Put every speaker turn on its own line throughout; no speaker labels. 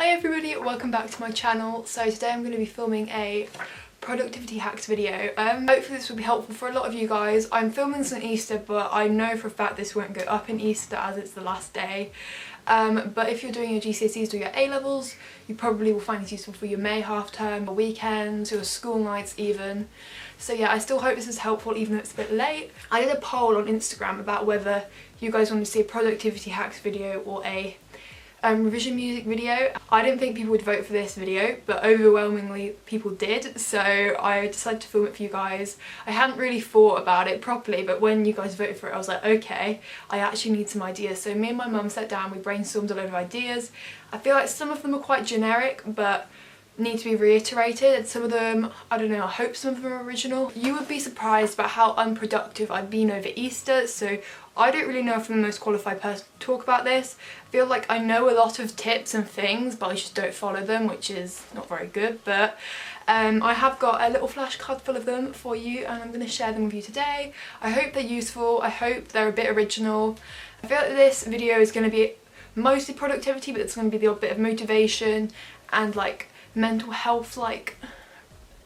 Hi everybody, welcome back to my channel. So today I'm going to be filming a productivity hacks video. Hopefully this will be helpful for a lot of you guys. I'm filming this on Easter, but I know for a fact this won't go up in Easter as it's the last day. But if you're doing your GCSEs or your A-levels, you probably will find this useful for your May half term, your weekends, your school nights even. So yeah, I still hope this is helpful even though it's a bit late. I did a poll on Instagram about whether you guys want to see a productivity hacks video or a revision music video. I didn't think people would vote for this video, but overwhelmingly people did, so I decided to film it for you guys. I hadn't really thought about it properly, but when you guys voted for it I was like, okay, I actually need some ideas. So me and my mum sat down, we brainstormed a load of ideas. I feel like some of them are quite generic but need to be reiterated, and some of them, I don't know, I hope some of them are original. You would be surprised about how unproductive I've been over Easter, so I don't really know if I'm the most qualified person to talk about this. I feel like I know a lot of tips and things, but I just don't follow them, which is not very good, but I have got a little flashcard full of them for you and I'm going to share them with you today. I hope they're useful, I hope they're a bit original. I feel like this video is going to be mostly productivity, but it's going to be the odd bit of motivation and like mental health, like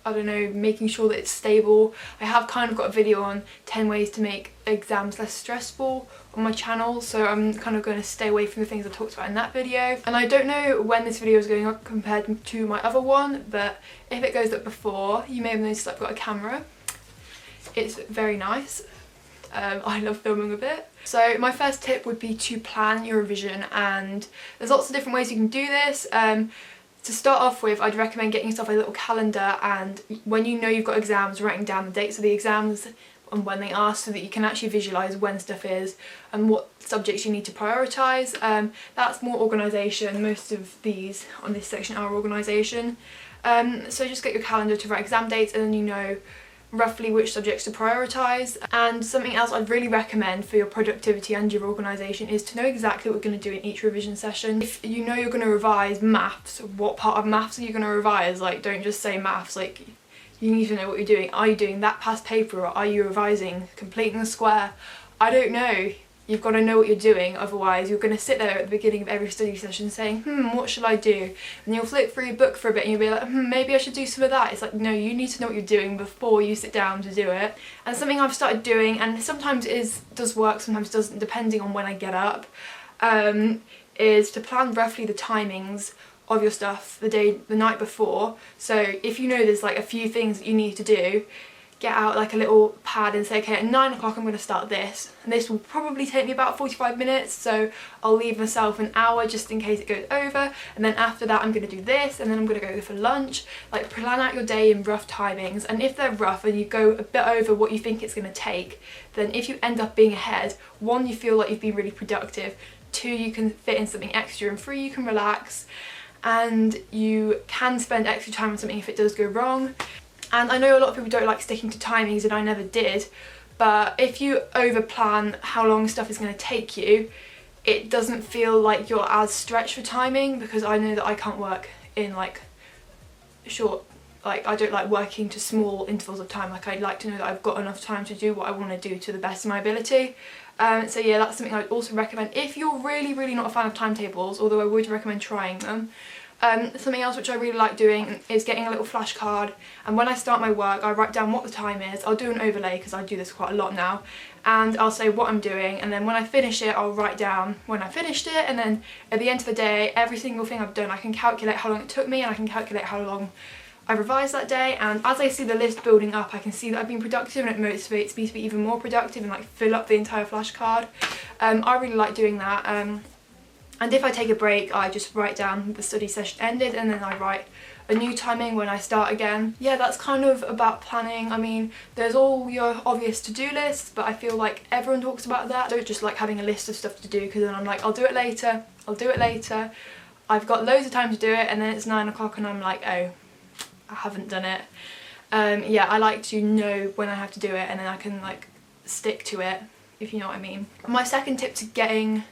I don't know, making sure that it's stable. I have kind of got a video on 10 ways to make exams less stressful on my channel, so I'm kind of going to stay away from the things I talked about in that video. And I don't know when this video is going up compared to my other one, but if it goes up before, you may have noticed I've got a camera. It's very nice. I love filming with it. So my first tip would be to plan your revision, and there's lots of different ways you can do this. To start off with, I'd recommend getting yourself a little calendar, and when you know you've got exams, writing down the dates of the exams and when they are, so that you can actually visualise when stuff is and what subjects you need to prioritise. That's more organisation. Most of these on this section are organisation. So just get your calendar to write exam dates, and then you know roughly which subjects to prioritise. And something else I'd really recommend for your productivity and your organisation is to know exactly what you're going to do in each revision session. If you know you're going to revise maths, what part of maths are you going to revise? Like, don't just say maths, like you need to know what you're doing. Are you doing that past paper, or are you revising completing the square? I don't know. You've got to know what you're doing, otherwise you're going to sit there at the beginning of every study session saying, what should I do? And you'll flip through your book for a bit and you'll be like, maybe I should do some of that. It's like, no, you need to know what you're doing before you sit down to do it. And something I've started doing, and sometimes does work, sometimes doesn't, depending on when I get up, is to plan roughly the timings of your stuff the night before. So if you know there's like a few things that you need to do, get out like a little pad and say, okay, at 9 o'clock I'm going to start this, and this will probably take me about 45 minutes, so I'll leave myself an hour just in case it goes over, and then after that I'm going to do this, and then I'm going to go for lunch. Like, plan out your day in rough timings, and if they're rough and you go a bit over what you think it's going to take, then if you end up being ahead, one, you feel like you've been really productive, two, you can fit in something extra, and three, you can relax and you can spend extra time on something if it does go wrong. And I know a lot of people don't like sticking to timings, and I never did, but if you over plan how long stuff is going to take you, it doesn't feel like you're as stretched for timing, because I know that I can't work in like short, like I don't like working to small intervals of time. Like, I'd like to know that I've got enough time to do what I want to do to the best of my ability. So yeah, that's something I'd also recommend if you're really not a fan of timetables, although I would recommend trying them. Something else which I really like doing is getting a little flashcard, and when I start my work I write down what the time is. I'll do an overlay because I do this quite a lot now, and I'll say what I'm doing, and then when I finish it I'll write down when I finished it, and then at the end of the day every single thing I've done I can calculate how long it took me, and I can calculate how long I revised that day, and as I see the list building up I can see that I've been productive, and it motivates me to be even more productive and like fill up the entire flashcard. I really like doing that. And if I take a break, I just write down the study session ended, and then I write a new timing when I start again. Yeah, that's kind of about planning. I mean, there's all your obvious to-do lists, but I feel like everyone talks about that. I don't just like having a list of stuff to do, because then I'm like, I'll do it later, I'll do it later. I've got loads of time to do it, and then it's 9 o'clock and I'm like, oh, I haven't done it. Yeah, I like to know when I have to do it, and then I can like stick to it, if you know what I mean. My second tip to getting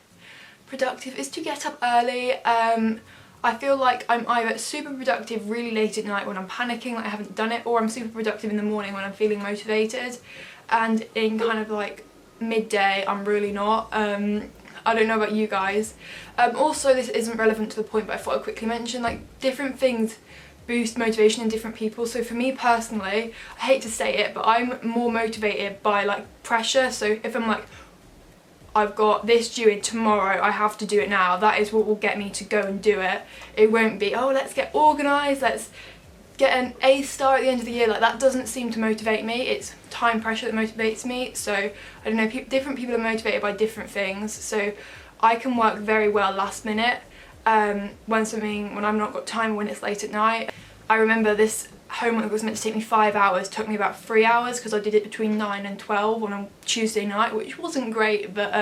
productive is to get up early. I feel like I'm either super productive really late at night when I'm panicking, like I haven't done it, or I'm super productive in the morning when I'm feeling motivated, and in kind of like midday I'm really not. I don't know about you guys. Also, this isn't relevant to the point, but I thought I'd quickly mention, like, different things boost motivation in different people. So for me personally, I hate to say it, but I'm more motivated by like pressure. So if I'm like, I've got this due in tomorrow, I have to do it now, that is what will get me to go and do it. It won't be, oh, let's get organised, let's get an A star at the end of the year. Like, that doesn't seem to motivate me. It's time pressure that motivates me. So I don't know, different people are motivated by different things. So I can work very well last minute when I've not got time, when it's late at night. I remember this homework was meant to take me 5 hours, took me about 3 hours because I did it between 9 and 12 on a Tuesday night, which wasn't great, but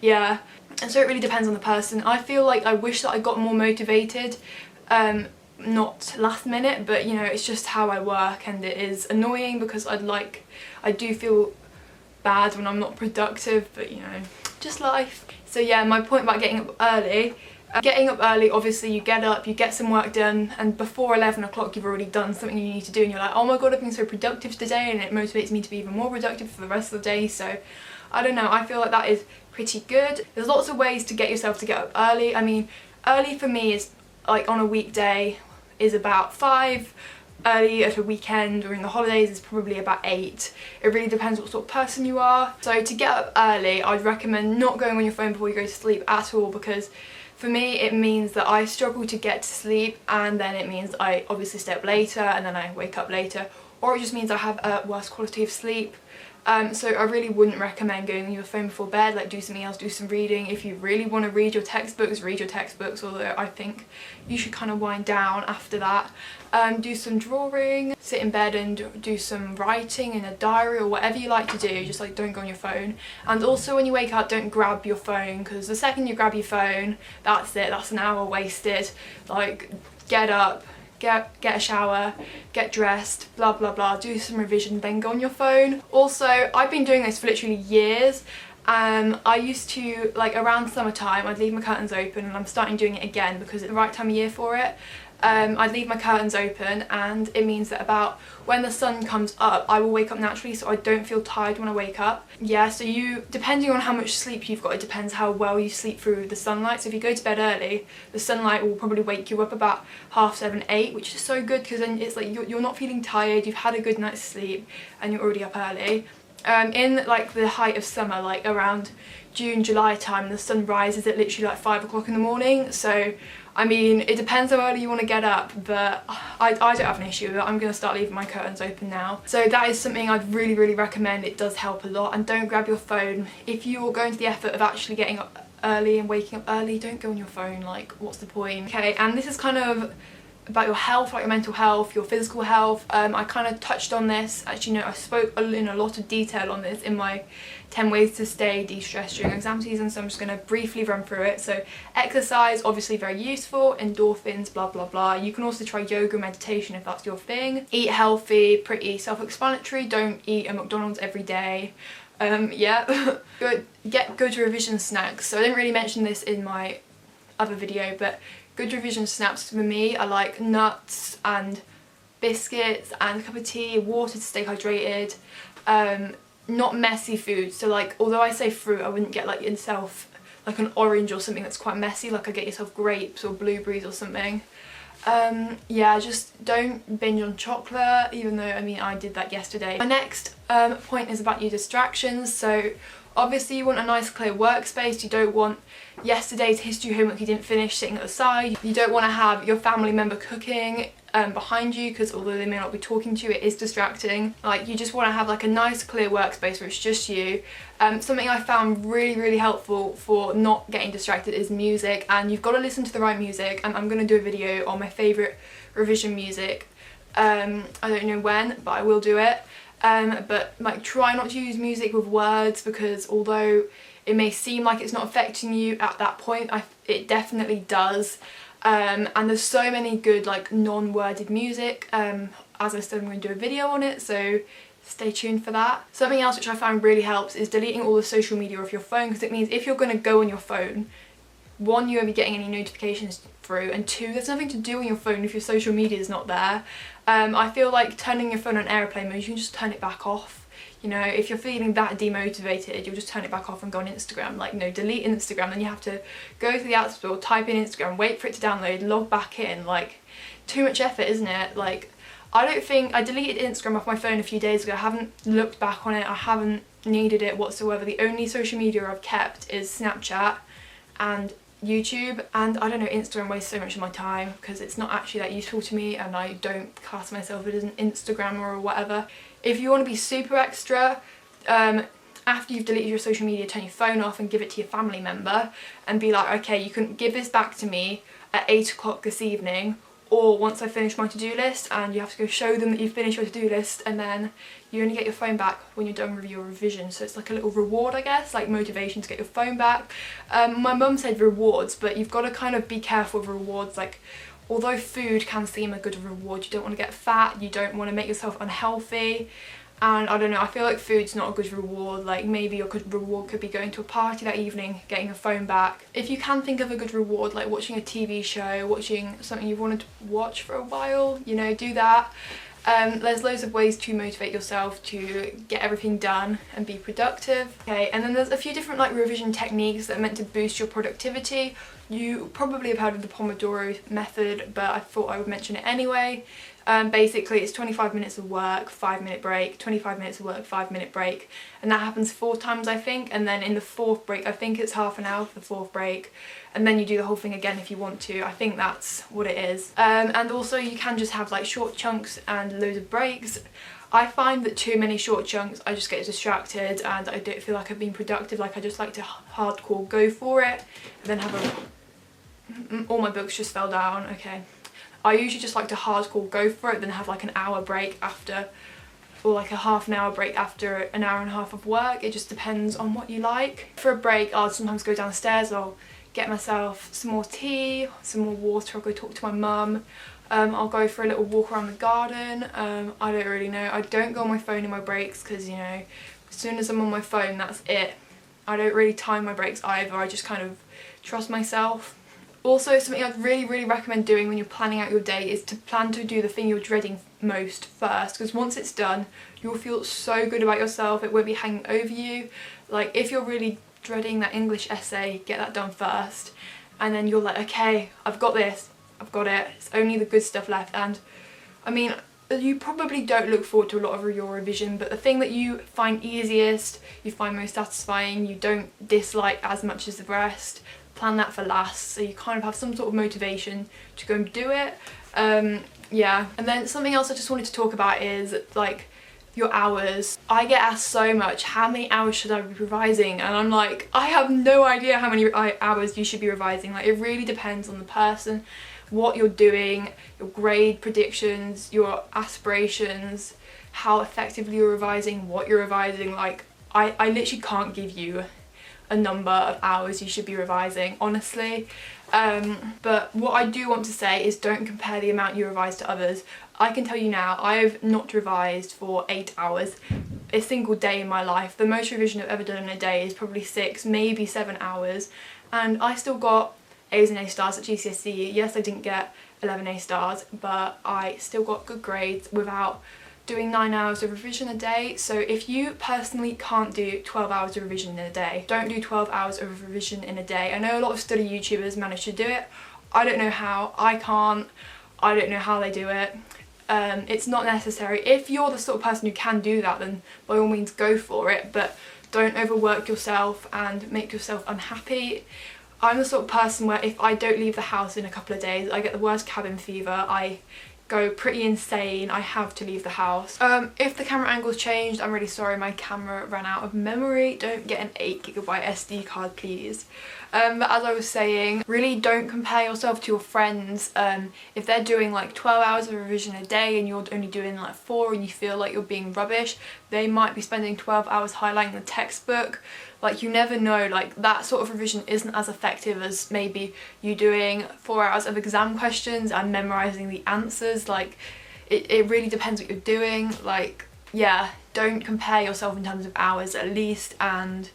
yeah. And so it really depends on the person. I feel like I wish that I got more motivated, not last minute, but you know, it's just how I work, and it is annoying because I do feel bad when I'm not productive, but you know, just life. So yeah, my point about getting up early. Getting up early, obviously you get up, you get some work done, and before 11 o'clock you've already done something you need to do, and you're like, oh my god, I've been so productive today, and it motivates me to be even more productive for the rest of the day. So I don't know, I feel like that is pretty good. There's lots of ways to get yourself to get up early. I mean, early for me is like on a weekday is about 5. Early at a weekend or in the holidays is probably about 8. It really depends what sort of person you are. So to get up early, I'd recommend not going on your phone before you go to sleep at all, because for me it means that I struggle to get to sleep, and then it means I obviously stay up later and then I wake up later, or it just means I have a worse quality of sleep. So I really wouldn't recommend going on your phone before bed. Like, do something else, do some reading. If you really want to read your textbooks, although I think you should kind of wind down after that. Do some drawing, sit in bed and do some writing in a diary or whatever you like to do, just like don't go on your phone. And also when you wake up, don't grab your phone, because the second you grab your phone, that's it, that's an hour wasted. Like, get up, get a shower, get dressed, blah blah blah, do some revision, then go on your phone. Also, I've been doing this for literally years. I used to, like around summertime, I'd leave my curtains open, and I'm starting doing it again because it's the right time of year for it. I'd leave my curtains open, and it means that about when the sun comes up, I will wake up naturally, so I don't feel tired when I wake up. Yeah, so depending on how much sleep you've got, it depends how well you sleep through the sunlight. So if you go to bed early, the sunlight will probably wake you up about 7:30, 8, which is so good, because then it's like you're not feeling tired, you've had a good night's sleep, and you're already up early. In like the height of summer, like around June, July time, the sun rises at literally like 5 o'clock in the morning. So I mean, it depends how early you want to get up, but I don't have an issue with it. I'm going to start leaving my curtains open now. So that is something I'd really, really recommend. It does help a lot. And don't grab your phone. If you're going to the effort of actually getting up early and waking up early, don't go on your phone. Like, what's the point? Okay, and this is kind of about your health, like your mental health, your physical health. I kind of touched on this. Actually, no, I spoke in a lot of detail on this in my 10 ways to stay de-stressed during exam season, so I'm just going to briefly run through it. So exercise, obviously very useful, endorphins, blah blah blah. You can also try yoga, meditation if that's your thing. Eat healthy, pretty self-explanatory. Don't eat a McDonald's every day. Yeah. Get good revision snacks. So I didn't really mention this in my other video, but good revision snacks for me are like nuts and biscuits and a cup of tea, water to stay hydrated. Not messy food, so like, although I say fruit, I wouldn't get like yourself like an orange or something that's quite messy. Like, I get yourself grapes or blueberries or something. Yeah, just don't binge on chocolate, even though, I mean, I did that yesterday. My next point is about your distractions. So obviously you want a nice clear workspace. You don't want yesterday's history homework you didn't finish sitting at the side. You don't want to have your family member cooking behind you, because although they may not be talking to you, it is distracting. Like, you just want to have like a nice clear workspace where it's just you. Something I found really, really helpful for not getting distracted is music, and you've got to listen to the right music, and I'm going to do a video on my favourite revision music. I don't know when, but I will do it. But like, try not to use music with words, because although it may seem like it's not affecting you at that point, it definitely does. And there's so many good like non-worded music. As I said, I'm going to do a video on it, so stay tuned for that. Something else which I found really helps is deleting all the social media off your phone, because it means if you're going to go on your phone, one, you won't be getting any notifications through, and two, there's nothing to do on your phone if your social media is not there. I feel like turning your phone on airplane mode, you can just turn it back off. You know, if you're feeling that demotivated, you'll just turn it back off and go on Instagram. Like, no, delete Instagram, then you have to go to the app store, type in Instagram, wait for it to download, log back in. Like, too much effort, isn't it? Like, I deleted Instagram off my phone a few days ago. I haven't looked back on it. I haven't needed it whatsoever. The only social media I've kept is Snapchat and YouTube, and I don't know, Instagram wastes so much of my time because it's not actually that useful to me, and I don't class myself as an Instagrammer or whatever. If you want to be super extra, after you've deleted your social media, turn your phone off and give it to your family member and be like, okay, you can give this back to me at 8 o'clock this evening, or once I finish my to-do list, and you have to go show them that you've finished your to-do list, and then you only get your phone back when you're done with your revision. So it's like a little reward, I guess, like motivation to get your phone back. My mum said rewards, but you've got to kind of be careful with rewards. Like, although food can seem a good reward, you don't want to get fat, you don't want to make yourself unhealthy. And I don't know, I feel like food's not a good reward. Like, maybe your good reward could be going to a party that evening, getting your phone back. If you can think of a good reward, like watching a TV show, watching something you've wanted to watch for a while, you know, do that. There's loads of ways to motivate yourself to get everything done and be productive. Okay, and then there's a few different like revision techniques that are meant to boost your productivity. You probably have heard of the Pomodoro method, but I thought I would mention it anyway. Basically it's 25 minutes of work, 5-minute break, 25 minutes of work, 5-minute break, and that happens 4 times I think, and then in the 4th break, I think it's half an hour for the 4th break, and then you do the whole thing again if you want to. I think that's what it is. And also you can just have like short chunks and loads of breaks. I find that too many short chunks, I just get distracted and I don't feel like I've been productive. Like, I just like to hardcore go for it, and then have a... all my books just fell down, okay. I usually just like to hardcore go for it, then have like an hour break after, or like a half an hour break after an hour and a half of work. It just depends on what you like. For a break, I'll sometimes go downstairs, I'll get myself some more tea, some more water, I'll go talk to my mum. I'll go for a little walk around the garden. I don't really know. I don't go on my phone in my breaks because, you know, as soon as I'm on my phone, that's it. I don't really time my breaks either. I just kind of trust myself. Also, something I'd really recommend doing when you're planning out your day is to plan to do the thing you're dreading most first, because once it's done, you'll feel so good about yourself. It won't be hanging over you. Like, if you're really dreading that English essay, get that done first, and then you're like, okay, I've got this, I've got it, it's only the good stuff left. And I mean, you probably don't look forward to a lot of your revision, but the thing that you find easiest, you find most satisfying, you don't dislike as much as the rest, plan that for last, so you kind of have some sort of motivation to go and do it. Yeah, and then something else I just wanted to talk about is like your hours. I get asked so much, how many hours should I be revising? And I'm like, I have no idea how many hours you should be revising. Like, it really depends on the person, what you're doing, your grade predictions, your aspirations, how effectively you're revising, what you're revising. Like, I literally can't give you a number of hours you should be revising, honestly. But what I do want to say is don't compare the amount you revise to others. I can tell you now, I've not revised for 8 hours a single day in my life. The most revision I've ever done in a day is probably 6, maybe 7 hours, and I still got A's and A stars at GCSE. Yes, I didn't get 11 A stars, but I still got good grades without doing 9 hours of revision a day. So if you personally can't do 12 hours of revision in a day, don't do 12 hours of revision in a day. I know a lot of study YouTubers manage to do it. I don't know how. I can't. I don't know how they do it. It's not necessary. If you're the sort of person who can do that, then by all means go for it, but don't overwork yourself and make yourself unhappy. I'm the sort of person where if I don't leave the house in a couple of days, I get the worst cabin fever. I go pretty insane. I have to leave the house. If the camera angle's changed, I'm really sorry, my camera ran out of memory. Don't get an 8GB SD card, please. But as I was saying, really don't compare yourself to your friends. If they're doing like 12 hours of revision a day and you're only doing like 4 and you feel like you're being rubbish, they might be spending 12 hours highlighting the textbook. Like, you never know, like that sort of revision isn't as effective as maybe you doing 4 hours of exam questions and memorising the answers. Like, it really depends what you're doing. Like, yeah, don't compare yourself in terms of hours at least, and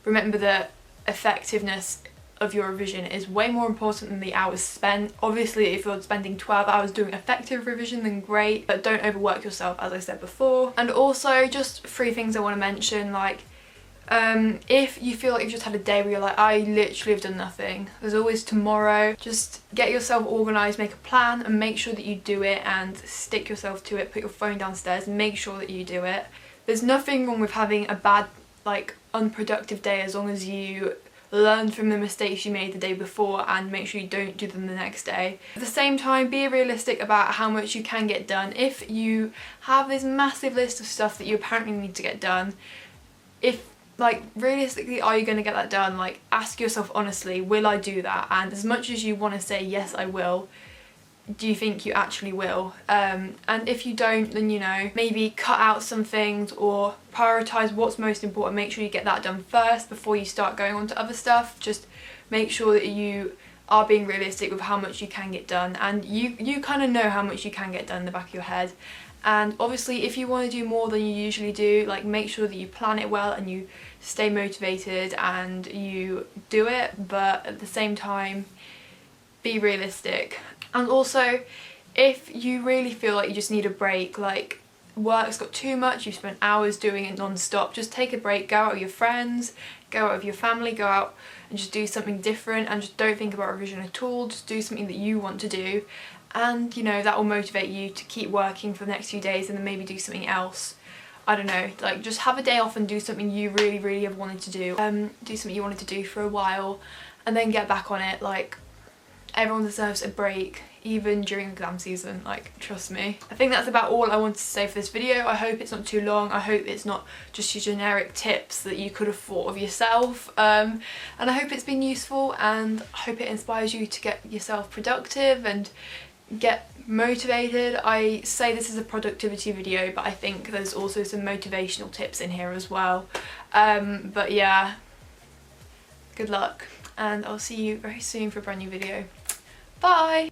remember that effectiveness of your revision is way more important than the hours spent. Obviously, if you're spending 12 hours doing effective revision, then great, but don't overwork yourself, as I said before. And also, just 3 things I want to mention, like, if you feel like you've just had a day where you're like, I literally have done nothing, there's always tomorrow. Just get yourself organised, make a plan, and make sure that you do it and stick yourself to it. Put your phone downstairs and make sure that you do it. There's nothing wrong with having a bad, like, unproductive day, as long as you learn from the mistakes you made the day before and make sure you don't do them the next day. At the same time, be realistic about how much you can get done. If you have this massive list of stuff that you apparently need to get done, like, realistically, are you going to get that done? Like, ask yourself honestly, will I do that? And as much as you want to say, yes, I will, do you think you actually will? And if you don't, then, you know, maybe cut out some things or prioritise what's most important. Make sure you get that done first before you start going on to other stuff. Just make sure that you are being realistic with how much you can get done, and you kind of know how much you can get done in the back of your head. And obviously, if you want to do more than you usually do, like, make sure that you plan it well and you stay motivated and you do it, but at the same time, be realistic. And also, if you really feel like you just need a break, like, work's got too much, you've spent hours doing it non-stop, just take a break, go out with your friends, go out with your family, go out and just do something different, and just don't think about revision at all. Just do something that you want to do, and, you know, that will motivate you to keep working for the next few days, and then maybe do something else. I don't know, like, just have a day off and do something you really have wanted to do. Do something you wanted to do for a while and then get back on it. Like, everyone deserves a break, even during exam season, like, trust me. I think that's about all I wanted to say for this video. I hope it's not too long. I hope it's not just your generic tips that you could have thought of yourself. And I hope it's been useful, and I hope it inspires you to get yourself productive and get motivated. I say this is a productivity video, but I think there's also some motivational tips in here as well. But yeah, good luck, and I'll see you very soon for a brand new video. Bye!